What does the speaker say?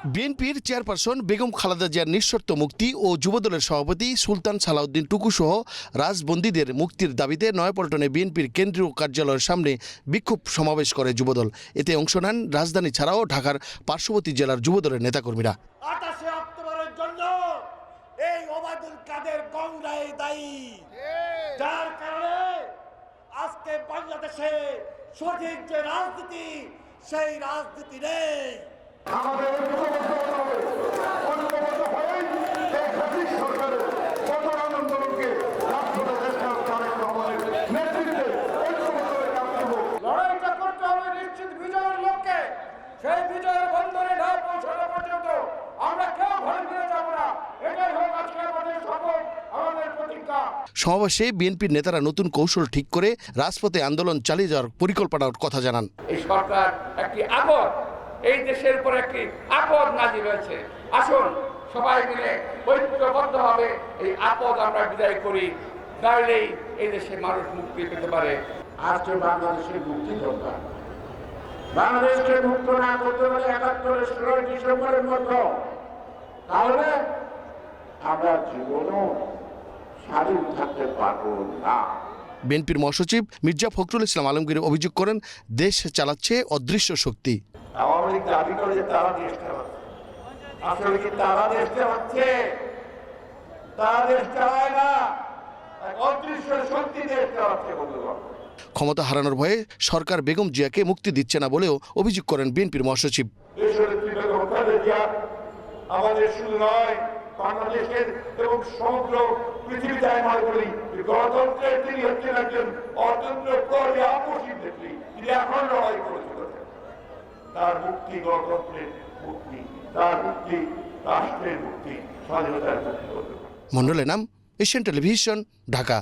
বিএনপির চেয়ারপারসন বেগম খালেদা জিয়ার নিঃশর্ত মুক্তি ও যুবদলের সভাপতি সুলতান সালাউদ্দিন টুকুসহ রাজবন্দীদের মুক্তির দাবিতে নয়াপল্টনে বিএনপির কেন্দ্রীয় কার্যালয়ের সামনে বিক্ষোভ সমাবেশ করে যুবদল। এতে অংশ নেন রাজধানী ছাড়াও ঢাকার পার্শ্ববর্তী জেলার যুবদলের নেতাকর্মীরা। 28 অক্টোবরের জন্য এই ওবায়দুল কাদের গঙ্গায় দায়ী, যার কারণে আজকে বাংলাদেশে সঠিক যে রাজনীতি সেই রাজনীতি নেই। আমাদের ঐক্যবদ্ধ হয়ে এই সঠিক সরকারের কঠোর আন্দোলনকে নেতৃত্বে ঐক্যবদ্ধ হয়ে কাজ করব। লড়াইটা করতে হবে নিশ্চিত বিজয়ের লক্ষ্যে। সেই বিজয়ের বন্ধনে না পৌঁছানো পর্যন্ত আমরা কেউ ঘরে ফিরে যাব না। এটাই হোক আজকে আমাদের শপথ, আমাদের প্রতিজ্ঞা। সমাবেশে বিএনপির নেতারা নতুন কৌশল ঠিক করে রাজপথে আন্দোলন চালিয়ে যাওয়ার পরিকল্পনার কথা জানান। এই সরকার একটি আপদ, এই দেশের উপর একটি আপদ নাজিল হয়েছে। আসুন সবাই মিলে ঐক্যবদ্ধভাবে এই আপদ আমরা বিদায় করি, তাহলেই এই দেশের মানুষ মুক্তি পেতে পারে। আজকে বাংলাদেশের মুক্তি দরকার। বাংলাদেশকে মুক্ত না করতে পারে 71 16 ডিসেম্বরের মধ্যে, তাহলে আমরা জীবনও স্বাধীন থাকতে পারবো না। বিএনপির মহাসচিব মির্জা ফখরুল ইসলাম আলমগীর অভিযোগ করেন, দেশ চালাচ্ছে অদৃশ্য শক্তি। আওয়ামী লীগ দাবি করে যে তারা দেশ চালাচ্ছে, আসলে কি তারা দেশ চালাচ্ছে? তারা দেশ চালায় না, এক অদৃশ্য শক্তি দেশ চালাচ্ছে। বন্ধুগণ, ক্ষমতা হারানোর ভয়ে সরকার বেগম জিয়াকে মুক্তি দিচ্ছে না বলেও অভিযোগ করেন বিএনপির মহাসচিব। দেশনেত্রী বেগম খালেদা জিয়া আমাদের শুধু নয়, বাংলাদেশের এবং সমগ্র পৃথিবীতে আমি বলি গণতন্ত্রের তিনি হচ্ছেন একজন অতন্ত্র প্রহরী আপসী নেত্রী। তিনি এখন লড়াই করে চলেছেন। তার মুক্তি গণতন্ত্রের মুক্তি, তার মুক্তি রাষ্ট্রের মুক্তি, স্বাধীনতার মুক্তি। মন্ডলের নাম, এশিয়ান টেলিভিশন, ঢাকা।